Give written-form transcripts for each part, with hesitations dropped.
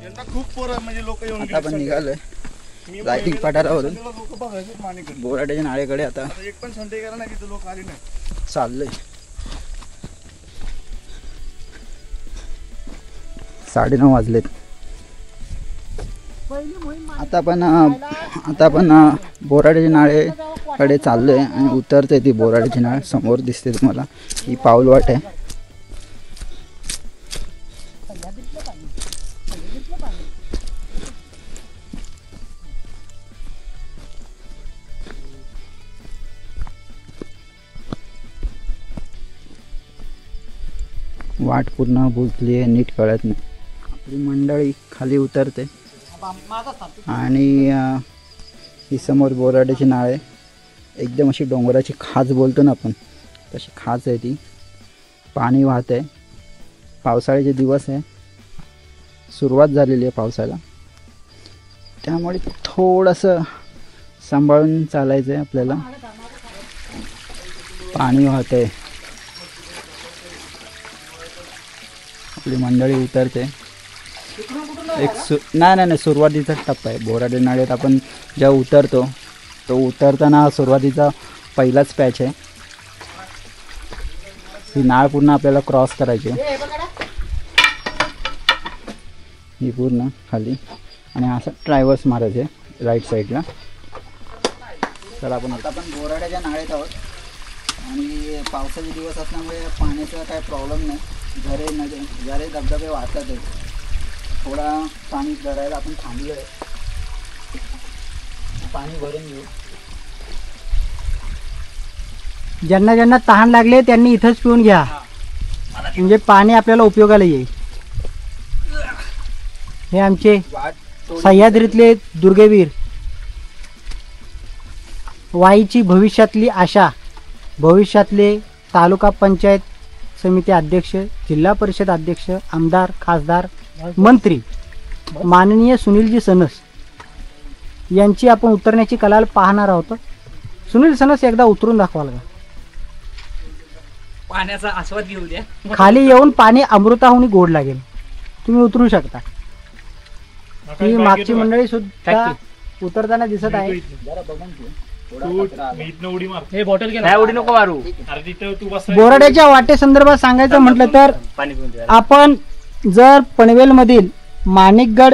यंदा खूप पोरं म्हणजे लोक येऊन आता आपण निघालोय रायटिंग पठारावरून लोक बघायचे मानेकडे बोराड्याच्या नाळेकडे. आता एक पण संडे करा ना तिथे लोक आले नाही. चाललंय 9:30 वाजलेत. आता आपण बोराड्याच्या नाळेकडे चाललोय आणि उतरते ती बोराड्याची नाळ. समोर दिसते तुम्हाला ही पाऊलवाट आहे. वाट पूर्ण बुजली आहे, नीट कळत नाही. आपली मंडळी खाली उतरते आणि ही समोर बोराड्याची नाळ आहे. एकदम अशी डोंगराची खाच बोलतो ना आपण, तशी खाच आहे ती. पाणी वाहत आहे. पावसाळ्याचे दिवस आहे, सुरुवात झालेली आहे पावसाला, त्यामुळे थोडंसं सांभाळून चालायचं आहे आपल्याला. पाणी वाहत आहे. आपली मंडळी उतरते. नाही सुरुवातीचा टप्पा आहे बोराडे नाळ्यात. आपण जेव्हा उतरतो तो उतरताना सुरुवातीचा पहिलाच पॅच आहे. ही नाळ पूर्ण आपल्याला क्रॉस करायची आहे, ही पूर्ण खाली, आणि असं ट्रायव्हर्स मारायचे राईट साईडला. तर आपण बोराड्याच्या नाळेत आहोत आणि पावसाचे दिवस असल्यामुळे पाण्याचा काय प्रॉब्लेम नाही. झरे धबधबे वाहतात आहेत. थोडा पाणी भरायला आपण थांबलो आहे. पाणी भरून घेऊ. ज्यांना ज्यांना तहान लागले त्यांनी इथंच पिऊन घ्या, म्हणजे पाणी आपल्याला उपयोगाला येईल. हे आमचे सह्याद्रीतले दुर्गवीर, वाईची भविष्यातली आशा, भविष्यातले तालुका पंचायत समिती अध्यक्ष, जिल्हा परिषद अध्यक्ष, आमदार, खासदार, मंत्री माननीय सुनीलजी सनस यांची आपण उतरण्याची कला पाहणार आहोत. सुनील सनस एकदा उतरून दाखवाल का? पाण्याचा आस्वाद घेऊ द्या. खाली येऊन पाणी अमृताहून गोड लागेल. तुम्ही उतरू शकता. ही मागची मंडळी सुद्धा उतरताना दिसत आहे. बोराड्याच्या वाटे संदर्भात सांगायचं म्हटलं तर आपण जर पनवेल मधील माणिकगड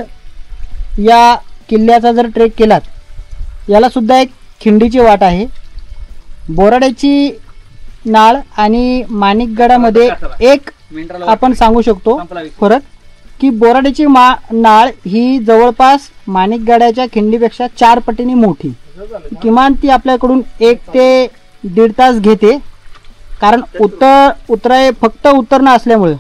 या किल्ल्याचा जर ट्रेक केलात, याला सुद्धा एक खिंडीची वाट आहे. बोराड्याची नाळ आणि माणिकगडामध्ये एक आपण सांगू शकतो फरक, की बोराड्याची नाळ ही जवळपास माणिकगडाच्या खिंडीपेक्षा 4 पटीने मोठी. किमान ती आपल्याकडून 1 ते 1.5 तास घेते, कारण फक्त उतरणं असल्यामुळे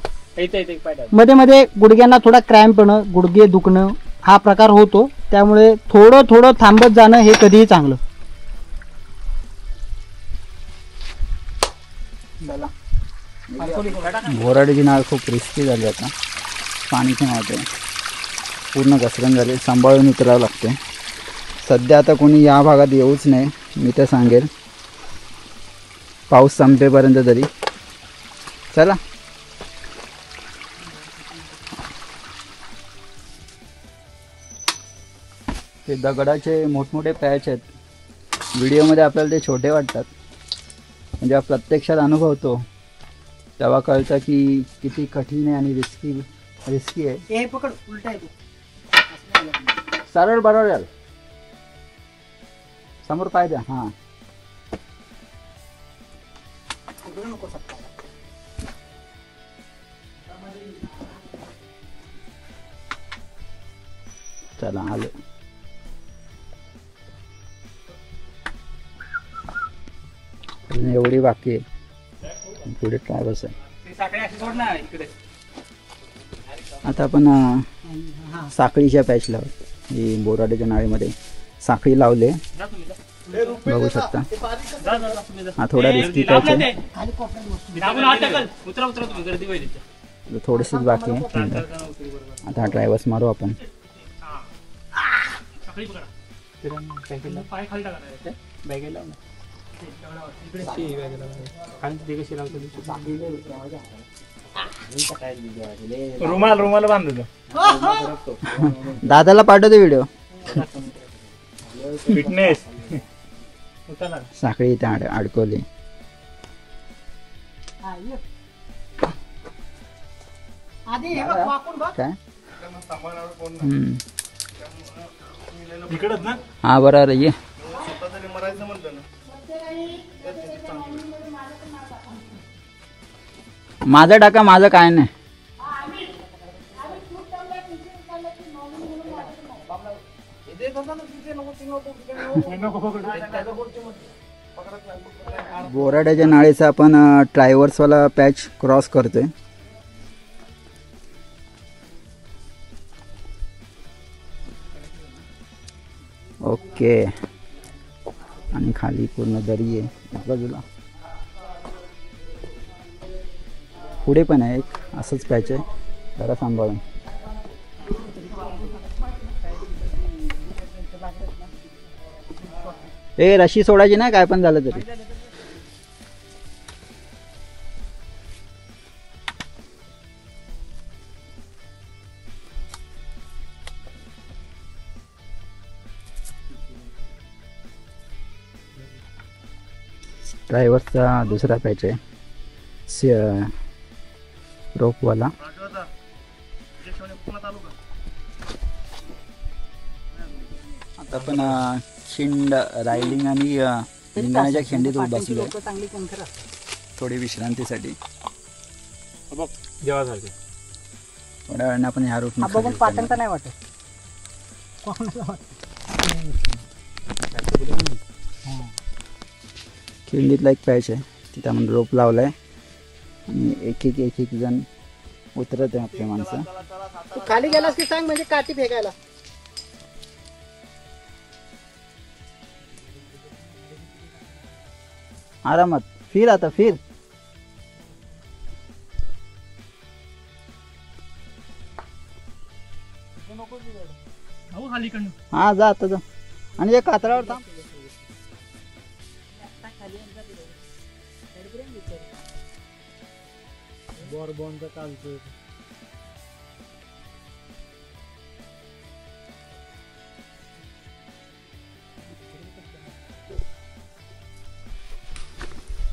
मध्ये मध्ये गुडघ्यांना थोडा क्रॅम्प येणं, गुडघे दुखणं हा प्रकार होतो. त्यामुळे थोडं थांबत जाणं हे कधीही चांगलं. बोराड्याची नाळ खूप रिस्की झाली. आता पाणी पण वाहते, पूर्ण घसरण झाली. सांभाळून उतरावं लागते. सध्या आता कोणी या भागात येऊच नाही, मी तर सांगेल, पाऊस संपेपर्यंत तरी. चला ते दगडाचे मोठमोठे पॅच आहेत. व्हिडिओमध्ये आपल्याला ते छोटे वाटतात, म्हणजे प्रत्यक्षात अनुभवतो तेव्हा कळतं की किती कठीण आहे आणि रिस्की आहे. हे पकड, उलटा आहे. सरळ बरोबर समोर पाय द्या. हां चला आलो. एवढी बाकी आहे, पुढे ट्रॅव्हल्स आहे. आता आपण साखळीच्या पॅचला आहोत. ही बोराड्याच्या नाळीमध्ये साखळी लावले, बघू शकता. हा थोडा रिस्की पॅच आहे, थोडीशीच बाकी आहे. आता हा ट्रॅव्हल्स मारू आपण. रुमाल बांधतो. दादाला पाठवतो व्हिडिओ. फिटनेस साखळी इथे अडकवली. काय इकडच ना. हा बरोबर ये. स्वतः जरी मरायचं म्हणलं ना माझा टाका, माझं काय नाही. बोराड्याच्या नाळीचा आपण ट्रायव्हर्सवाला पॅच क्रॉस करतोय. ओके. आणि खाली पूर्ण दरी आहे बाजूला. पुढे पण आहे एक असंच पॅच आहे, जरा सांभाळून. ए रशी सोडायची ना, काय पण झालं तरी. ड्रायव्हरचा दुसरा पॅच आहे रोपवाला. आता पण खिंड रायडिंग आणि रिंगणाच्या खिंडीत बसलो थोडी विश्रांतीसाठी. जेव्हा झालं थोड्या वेळाने आपण ह्या रूट बघून पाटणचा नाही वाटत. खिंडीतला एक पॅच आहे, तिथे आपण रोप लावलाय आणि एक एक जण उतरत आहे आपले माणसं. तू खाली गेलास की सांग, म्हणजे काठी फेकायला. आरामात फिर, आता फिर. हा जा आता जा. आणि एक कातळावर थांब.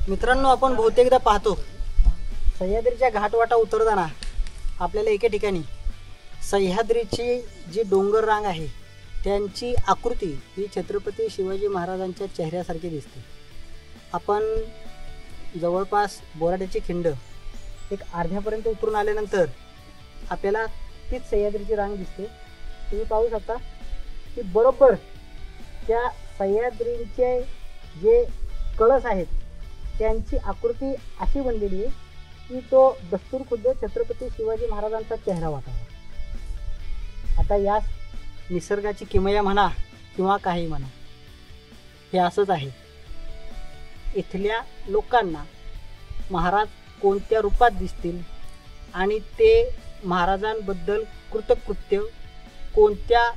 मित्रांनो, आपण बहुतेकदा पाहतो सह्याद्रीच्या घाटवाटा उतरताना आपल्याला एके ठिकाणी सह्याद्रीची जी डोंगर रांग आहे त्यांची आकृती ही छत्रपती शिवाजी महाराजांच्या चेहऱ्यासारखी दिसते. आपण जवळपास बोराड्याची खिंड एक अर्ध्यापर्यंत उतरून आल्यानंतर आपल्याला तीच सह्याद्रीची रांग दिसते. तुम्ही पाहू शकता की बरोबर त्या सह्याद्रीचे जे कळस आहेत त्यांची आकृती अशी बनलेली आहे की तो दस्तूर खुद्द छत्रपती शिवाजी महाराजांचा चेहरा वाटावा. आता या निसर्गाची किमया म्हणा किंवा काही म्हणा, हे असंच आहे. इथल्या लोकांना महाराज कोणत्या रूपात दिसतील आणि ते महाराजांबद्दल कृतकृत्य कोणत्या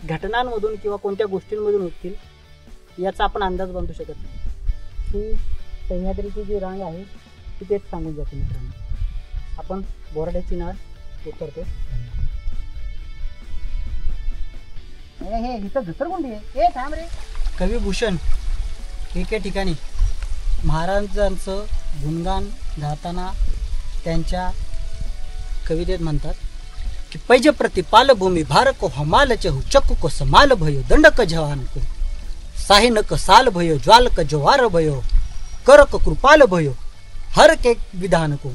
घटनांमधून किंवा कोणत्या गोष्टींमधून होतील याचा आपण अंदाज बांधू शकत नाही. ही सह्याद्रीची जी रांग आहे ती तेच सांगून जाते. मित्रांनो, आपण बोराड्याची नाळ उतरतो. हे इथं घसरगुंडी आहे. थांब रे. कविभूषण एके ठिकाणी महाराजांचं गुणगान गाताना त्यांच्या कवितेत म्हणतात की पैज प्रतिपाल भूमी भार को हमाल चहु चक्कु को समाल भयो दंडक जवान को साहिनक साल भयो ज्वालक जवार भयो करक कृपाल भयो हर के विधान को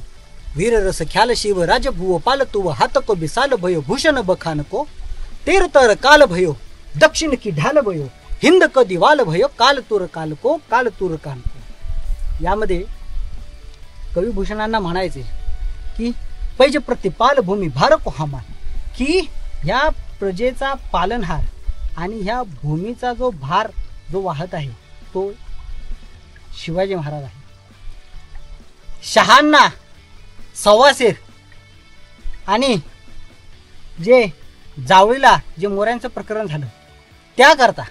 वीर रस ख्याल शिव राज भुव पाल तुव हाथ को विशाल भयो भूषण बखान को तेर तर काल भयो दक्षिण की ढाल भयो हिंद क दिवाल भयो काल तुर काल को कान को. यामध्ये कविभूषणांना म्हणायचे की पैज प्रतिपाल भूमी भार को हमाल, की ह्या प्रजेचा पालनहार आणि ह्या भूमीचा जो भार जो वाहत आहे तो शिवाजी महाराज आहे. शहांना सव्वासेर आणि जे जावळीला जे मोऱ्यांचं प्रकरण झालं त्याकरता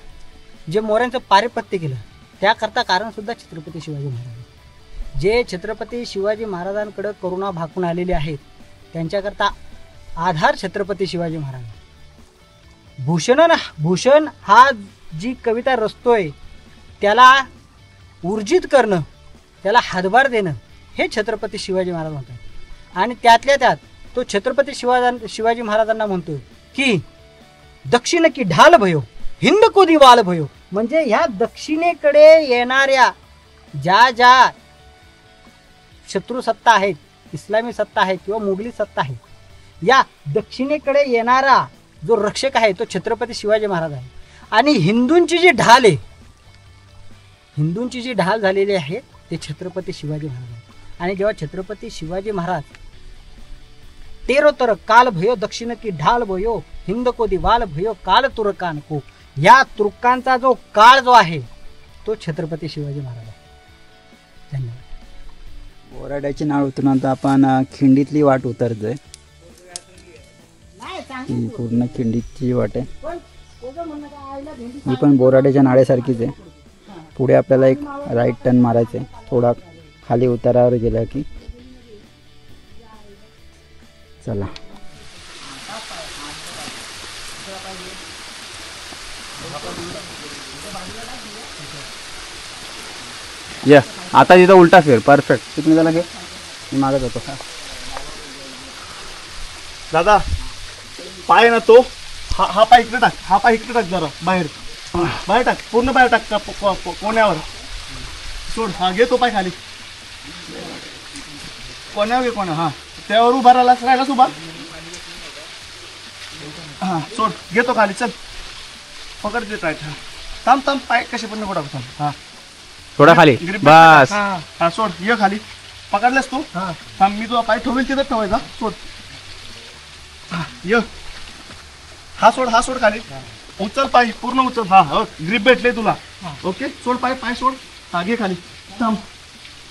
जे मोऱ्यांचं पारिपत्य केलं त्याकरता कारण सुद्धा छत्रपती शिवाजी महाराज. जे छत्रपती शिवाजी महाराजांकडे करुणा भाकून आलेले आहेत त्यांच्याकरता आधार छत्रपती शिवाजी महाराज. भूषण हा जी कविता रचतोय त्याला ऊर्जित करणं, त्याला हातभार देणं हे छत्रपती शिवाजी महाराज म्हणतात. आणि त्यातल्या त्यात तो छत्रपती शिवाजी महाराजांना म्हणतोय की दक्षिण की ढाल भयो हिंद को दिवाल भयो. म्हणजे ह्या दक्षिणेकडे येणाऱ्या ज्या ज्या शत्रू सत्ता आहेत, इस्लामी सत्ता आहे किंवा मुघली सत्ता आहे, या दक्षिणेकडे येणारा जो रक्षक आहे तो छत्रपती शिवाजी महाराज आहे. आणि हिंदूंची जी ढाल आहे, हिंदूंची जी ढाल झालेली आहे ते छत्रपती शिवाजी महाराज आहे. आणि जेव्हा छत्रपती शिवाजी महाराज तेरो तर काल भयो दक्षिण की ढाल भयो हिंद को दिवाल भयो काल तुर्कान को, या तुर्कांचा जो काळ जो आहे तो छत्रपती शिवाजी महाराज आहे. धन्यवाद. बोराड्याची नाळ उतरून आता आपण खिंडीतली वाट उतरतोय. ही पूर्ण खिंडीची वाट आहे. ही पण बोराड्याच्या नाळ्यासारखीच आहे. पुढे आपल्याला एक राईट टर्न मारायचं आहे. थोडा खाली उतारावर गेला की चला. या आता तिथं उलटा फिर. परफेक्ट. तिकडे झाला घे. मी मागत होतो. दादा पाय ना तो हा पाय इकडे टाक. हा पाय इकडे टाक जरा बाहेर बाहेर टाक. पूर्ण बाहेर टाक कोण्यावर सोड. हा घे तो पाय खाली कोण्यावर घे. कोणा हा त्यावर उभा राहिलास उभा. हा सोड. घेतो खाली. चल पकड दे टाईट. थांब पाय कसे पण नको टाकू. हा थोडा खाली बस. हा सोड. ये खाली. पकडलास तू. थांब मी तुझा पाय ठेवेल तिथं ठेवायचा. सोड. ये. हा सोड खाली. उचल पाय पूर्ण उचल. हा ग्रिप भेटले तुला. ओके सोड पाय सोड. हा घे खाली. थांब.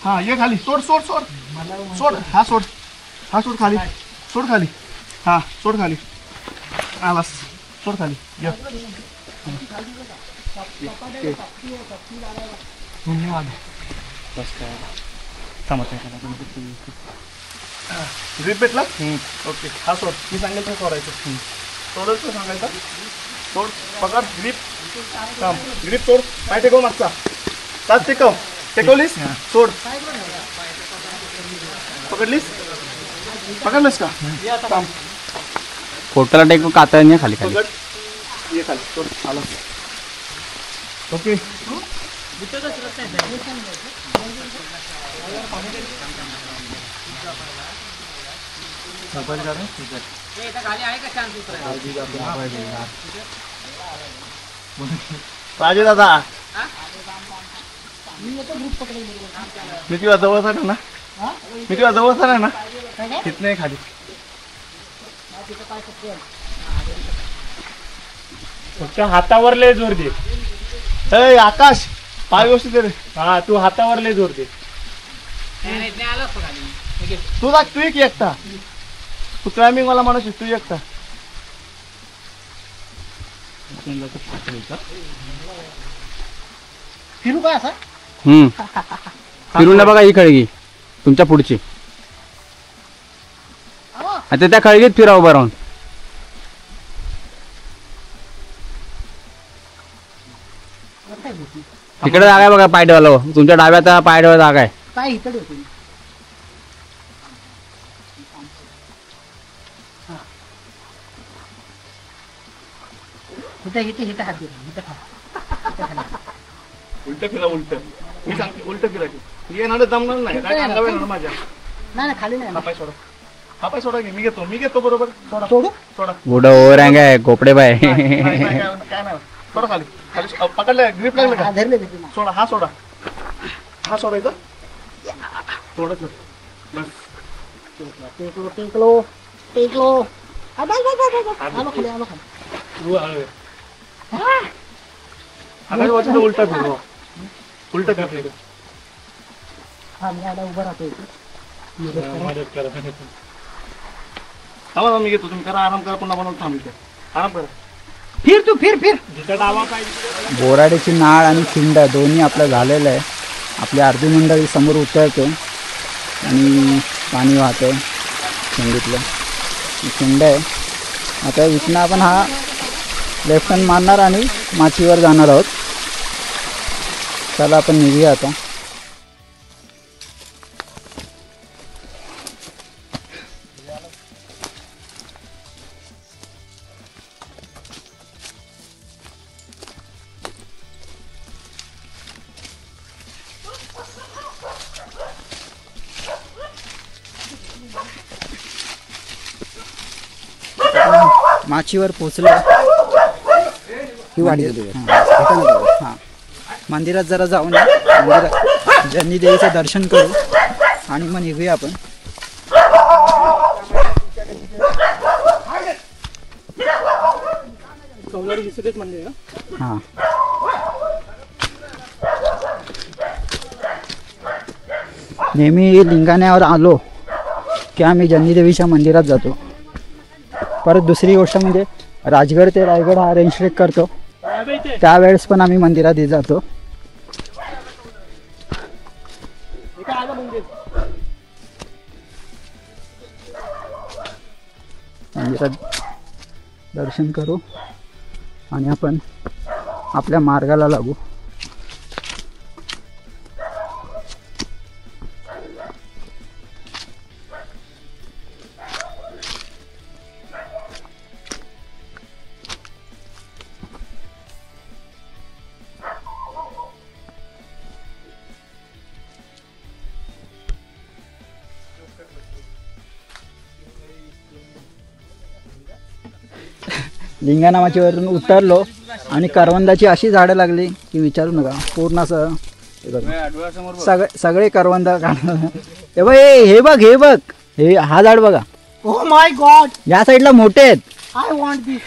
हा ये खाली. सोड. हा सोड खाली. सोड खाली. हा सोड खाली. आलास. सोड खाली. ये. धन्यवाद. ग्रिप भेटला. ओके हा सोड. मी सांगेल तर सोडायचं. सोडच तर सांगायचं. सोड. पकड ग्रिप. थांब. ग्रिप सोड. पाय टेकव मागचा. तास टेकवलीस. सोड. पकडलीस का. थांब. फोटोला टेक काता नाही खाली खाली. पकड. ये खाली. सोड. आला. ओके राजे दादा मी तुला जवळ आहे ना. तिथ नाही खाली. फक्त हातावर लय जोर दे. ए आकाश पाय व्यवस्थित रे. हा तू हातावर लय जोर दे. तू एक एकटा. तू क्लाइम्बिंग वाला माणूस तू एकटा. फिरू का असा. फिरून बघा ही खळगी तुमच्या पुढची. आता त्या खळगीत फिरा उभा राहून. तिकडे जागा आहे बघा पायडवाला. तुमच्या डाव्यात पायडवा जागा आहे. काय इकडे होते. इथे हात दिला. उलट फिरा. मी सांगते उलट फिरायची. येणार जमणार नाही. काय अंगावर येणार माझ्या. नाही खाली नाही. हा पाय सोडा. मी घेतो बरोबर. सोडा. बुडा ओव्हर हँग आहे गोपडे बाय. काय नाही. सोडा खाली. पकडलं. ग्रिप लागलं का. धरले. सोडा. हा सोडायचा. थोडं बस. टेकलो. आलो खाली. उलटा फिरलो. उलट फिरलो. हा मी आला उभा राहतो. थांबा मी घेतो. तुम्ही करा आराम करा. पुन्हा बनवून थांबतो. आराम करा. फिर. जिथं डावा पाहिजे. बोराड्याची नाळ आणि खिंड दोन्ही आपलं झालेलं आहे. आपली अर्धी मंडळी समोर उतरते आणि पाणी वाहतं थंडीतलं थंड आहे. आता इथनं आपण हा लेफ्ट टर्न मारणार आणि माचीवर जाणार आहोत. चला आपण निघूया आता. माचीवर पोचलो. ही वाडी हां मंदिरात जरा जाऊन मंदिरात जनी देवीचं दर्शन करू आणि मग निघूया आपण. हां नेहमी लिंगाण्यावर आलो की आम्ही जनी देवीच्या मंदिरात जातो. परत दुसरी गोष्ट म्हणजे राजगड ते रायगड हा रेंज ट्रेक करतो त्यावेळेस पण आम्ही मंदिरात जातो. मंदिरात दर्शन करू आणि आपण आपल्या मार्गाला लागू. लिंगाणामाचीवरून उतरलो आणि करवंदाची अशी झाडं लागली की विचारू नका. पूर्ण असं सगळे करवंद हे बघ हे बघ हे बघ हे हा झाड बघा. ओ माय गॉड या साईडला मोठे आहेत. आय वॉन्ट दिस.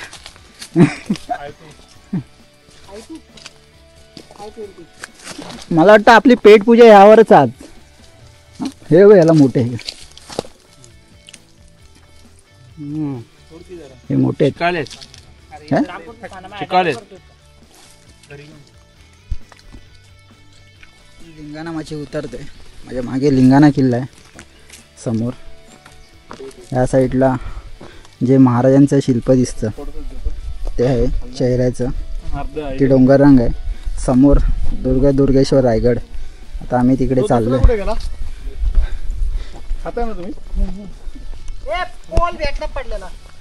मला वाटतं आपली पेट पूजा यावरच आज. हे बघ याला मोठे हे मोठे आहेत. लिंगाणा माची उतरते. माझ्या मागे लिंगाणा किल्ला आहे समोर. या साईडला जे महाराजांचं शिल्प दिसतं ते आहे चेहऱ्याचं. ती डोंगर रंग आहे. समोर दुर्गेश्वर रायगड. आता आम्ही तिकडे चाललोय.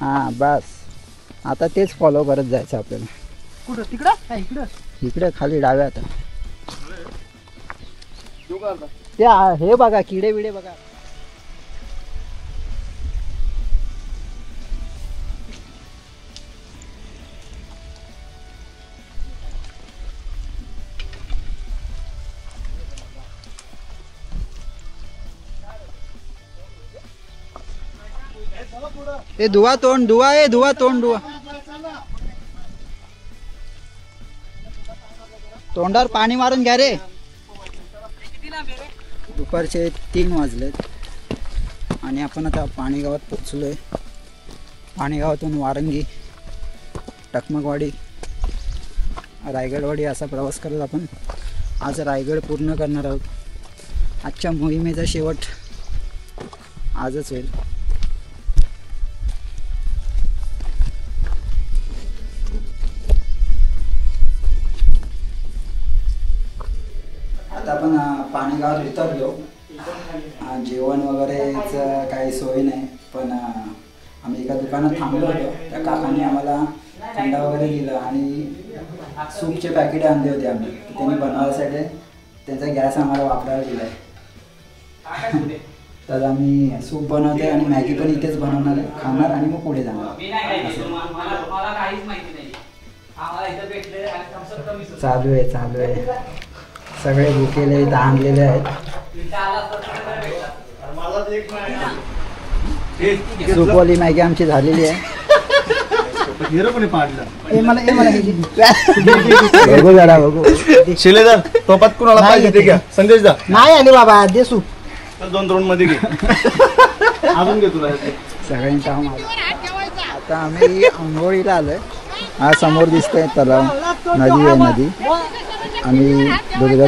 हां बस आता तेच फॉलो करत जायचं आपल्याला. कुठं तिकडं इकडं इकडे खाली डाव्या. आता ते हे बघा किडे बिडे बघा. ए धुवा तोंड धुवा. ए धुवा तोंड धुवा. तोंडावर पाणी मारून घ्या रे. दुपारचे 3 वाजलेत आणि आपण आता पाणीगावात पोचलोय. पाणीगावातून वारंगी टकमकवाडी रायगडवाडी असा प्रवास करत आपण आज रायगड पूर्ण करणार आहोत. आजच्या मोहिमेचा शेवट आजच होईल. आता आपण पाणीगावात उतरलो. जेवण वगैरेचं काही सोय नाही पण आम्ही एका दुकानात थांबलो होतो. त्या काकांनी आम्हाला थंडा वगैरे दिलं आणि सूपचे पॅकेट आणले होते आम्ही. त्यांनी बनवायसाठी त्यांचा गॅस आम्हाला वापरायला दिला आहे. तर आम्ही सूप बनवते आणि मॅगी पण इथेच बनवणार आहे, खाणार आणि मग पुढे जाणार. चालू आहे सगळे भुकेले आणलेले आहेत. सूपवाली मॅगी आमची झालेली आहे. बघू जरा बघू. शिलेदार टोपात कुणाला पाहिजे ते घ्या. संदेश दा नाही आले बाबा दे सूप. 2 राऊंड मध्ये घे. अजून घे तुला. सगळ्यांचा आता आम्ही आंघोळीला आलोय. हा समोर दिसतोय तलाव, नदी आहे नदी. आणि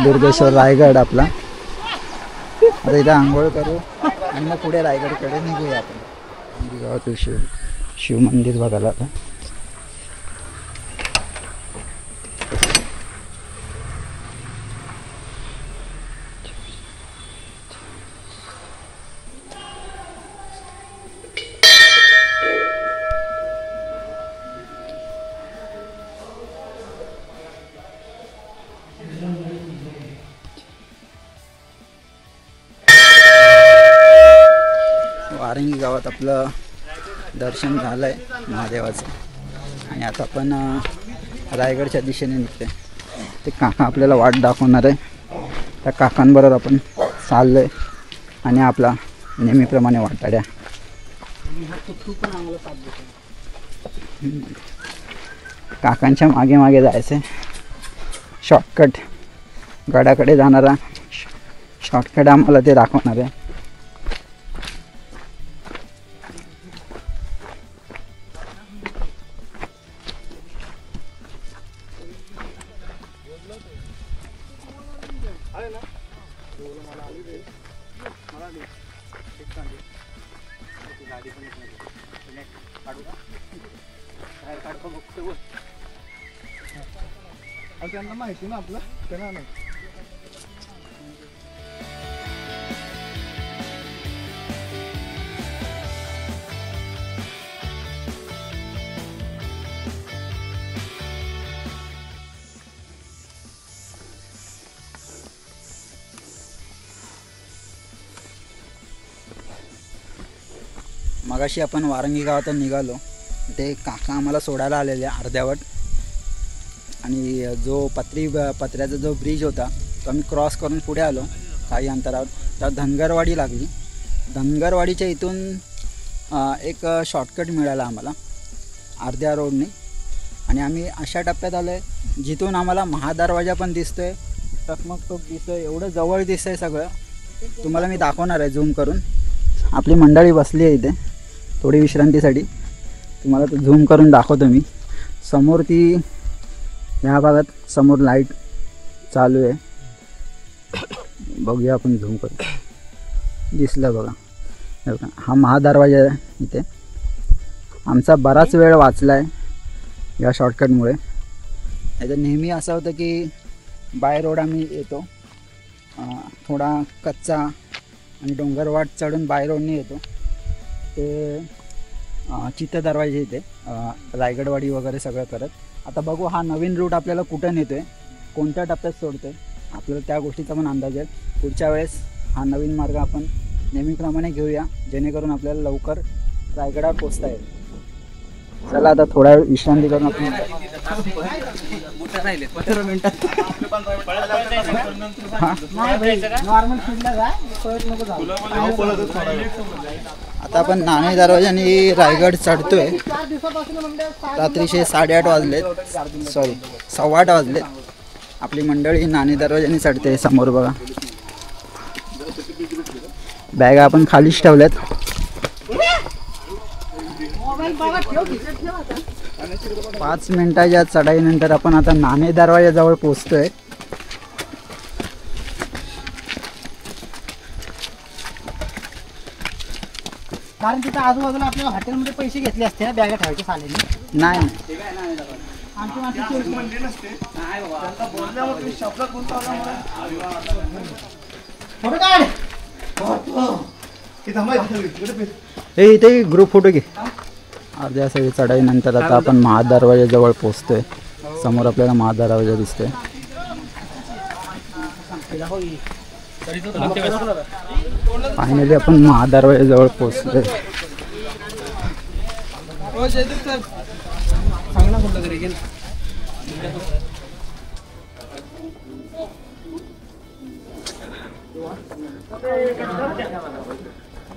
दुर्गेश्वर रायगड आपला. आता इथं आंघोळ करू आणि मग पुढे रायगडकडे निघूया आपण. गावात शिव मंदिर बघायला आता. वारंगी गावात आपलं दर्शन झालं आहे महादेवाचं आणि आता आपण रायगडच्या दिशेने निघते. ते काका आपल्याला वाट दाखवणार आहे. त्या काकांबरोबर आपण चाललो आहे आणि आपला नेहमीप्रमाणे वाटाड्या. काकांच्या मागे मागे जायचं आहे. शॉर्टकट गडाकडे जाणारा शॉर्टकट आम्हाला ते दाखवणार आहे. त्यांना माहिती ना आपलं त्यांना नाही. मगाशी आपण वारंगी गावातून निघालो. ते काका आम्हाला सोडायला आलेले अर्ध्यावट आणि जो पत्र्याचा जो ब्रिज होता तो आम्ही क्रॉस करून पुढे आलो. काही अंतरावर तर धनगरवाडी लागली. धनगरवाडीच्या इथून एक शॉर्टकट मिळाला आम्हाला अर्ध्या रोडने आणि आम्ही अशा टप्प्यात आलो आहे जिथून आम्हाला महादरवाजा पण दिसतो आहे, टकमकटोक दिसतो आहे. एवढं जवळ दिसतं आहे सगळं. तुम्हाला मी दाखवणार आहे झूम करून. आपली मंडळी बसली आहे इथे थोडी विश्रांतीसाठी. तुम्हाला तो झूम करून दाखवतो मी. समोर ती ह्या भागात समोर लाईट चालू आहे. बघूया आपण झूम करू. दिसलं बघा. हा महादरवाजा आहे इथे. आमचा बराच वेळ वाचला आहे या शॉर्टकटमुळे. नाही तर नेहमी असं होतं की बाय रोड आम्ही येतो, थोडा कच्चा आणि डोंगरवाट चढून बाय रोडने येतो ते चित्त दरवाजे इथे रायगडवाडी वगैरे सगळं करत. आता बघू हा नवीन रूट आपल्याला कुठं नेतो आहे, कोणत्या टप्प्यात सोडतो आहे, आपल्याला त्या गोष्टीचा पण अंदाज आहे. पुढच्या वेळेस हा नवीन मार्ग आपण नेहमीप्रमाणे घेऊया जेणेकरून आपल्याला लवकर रायगडावर पोचता येईल. चला आता थोडा वेळ विश्रांती करून आपण आता आपण नाणे दरवाजाने रायगड चढतोय. रात्रीचे 8:30 वाजलेत, सॉरी 8:15 वाजलेत. आपली मंडळी नाणे दरवाजाने चढते. समोर बघा बॅगा आपण खालीच ठेवल्यात. 5 मिनिटाच्या चढाईनंतर आपण आता नाणे दरवाजाजवळ पोहोचतोय. कारण तिथं आजूबाजूला आपल्याला हॉटेलमध्ये पैसे घेतले असते बॅगा ठेवायचे चालेल. नाही आमची माणसं हे इथे ग्रुप फोटो घे. अर्ध्या सगळी चढाईनंतर आता आपण महादरवाजाजवळ पोहोचतोय. समोर आपल्याला महादरवाजा दिसतोय. फायनली आपण महादरवाजाजवळ पोहोचलोय.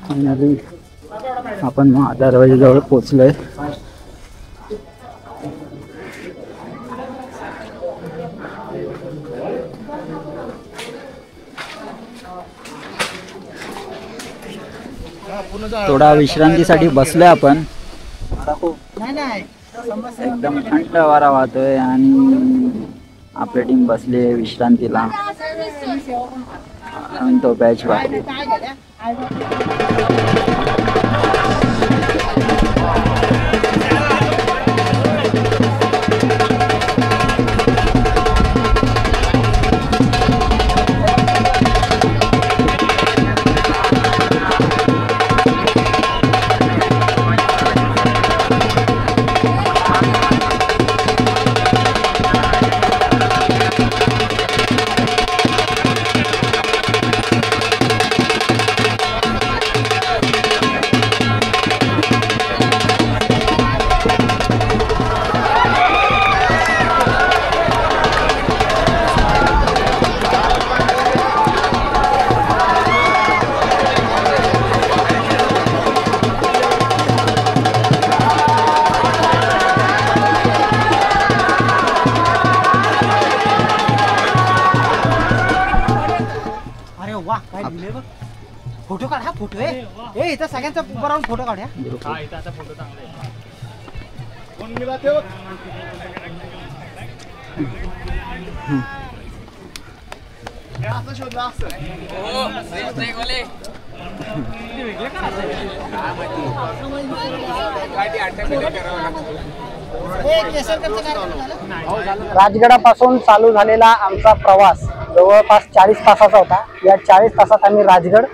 फायनली आपण महादरवाजाजवळ पोहोचलोय. थोडा विश्रांतीसाठी बसलोय आपण. नाही एकदम थंड वारा वाहतोय आणि आपली टीम बसली आहे विश्रांतीला आणि तो बॅच बाहेर. अरे वा काय दिले बघ. फोटो काढ हा फोटो आहे इथं सगळ्यांचा उभा राहून फोटो काढ. हा इथं आता फोटो चांगला आहे. कोण मिळा ते बघ. हे असं शोधलं असं. राजगडापासून चालू झालेला आमचा प्रवास जवळपास 40 तासाचा होता. या 40 तासात आम्ही राजगड,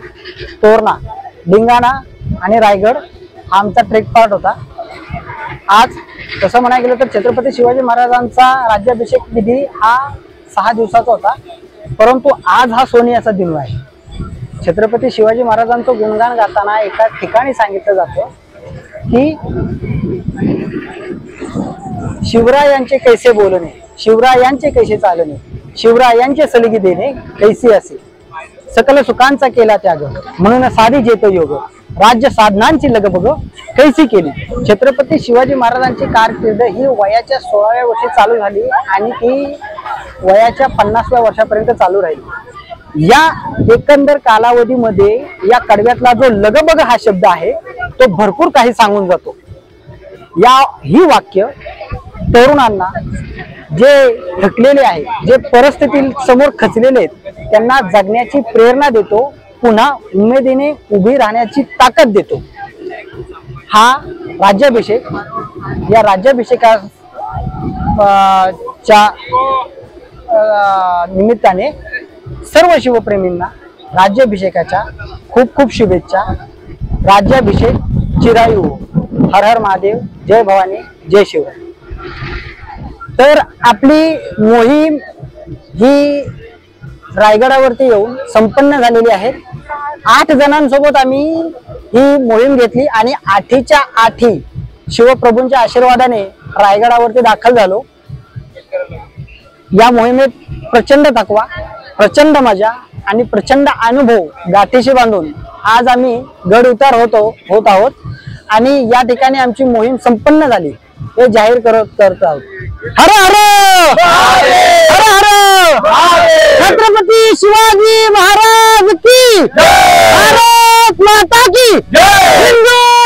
तोरणा, लिंगाणा आणि रायगड हा आमचा ट्रेक पार्ट होता. आज तसं म्हणायला गेलं तर छत्रपती शिवाजी महाराजांचा राज्याभिषेक विधी हा 6 दिवसाचा होता, परंतु आज हा सोनियाचा दिन आहे. छत्रपती शिवाजी महाराजांचं गुणगान गाताना एका ठिकाणी सांगितलं जातं की शिवरायांचे कैसे बोलणे, शिवरायांचे कैसे चालणे, शिवरायांचे सलगी देणे कैसे असे, सकल सुखांचा केला त्याग, म्हणून साधी जेतो योग, राज्य साधनांची लगबग कैसी केली. छत्रपती शिवाजी महाराजांची कारकीर्द ही वयाच्या 16व्या वर्षी चालू झाली आणि ती वयाच्या 50व्या वर्षापर्यंत चालू राहिली. या एकंदर कालावधीमध्ये या कडव्यातला जो लगबग हा शब्द आहे तो भरपूर काही सांगून जातो. ही वाक्य तरुणांना जे थकलेले आहे, जे परिस्थिती समोर खचलेले आहेत त्यांना जगण्याची प्रेरणा देतो, पुन्हा उमेदीने उभी राहण्याची ताकद देतो. हा राज्याभिषेक, या राज्याभिषेकाच्या निमित्ताने सर्व शिवप्रेमींना राज्याभिषेकाच्या खूप खूप शुभेच्छा. राज्याभिषेक चिरायू. हर हर महादेव, जय भवानी, जय शिव. तर आपली मोहीम ही रायगडावरती येऊन संपन्न झालेली आहे. 8 जणांसोबत आम्ही ही मोहीम घेतली आणि 8च्या 8 शिवप्रभूंच्या आशीर्वादाने रायगडावरती दाखल झालो. या मोहिमेत प्रचंड थकवा, प्रचंड मजा आणि प्रचंड अनुभव गाठीशी बांधून आज आम्ही गड उतार होत आहोत आणि या ठिकाणी आमची मोहीम संपन्न झाली हे जाहीर करत आहोत. हर हर हर हर छत्रपती शिवाजी महाराज की, भारत माता की, हिंदू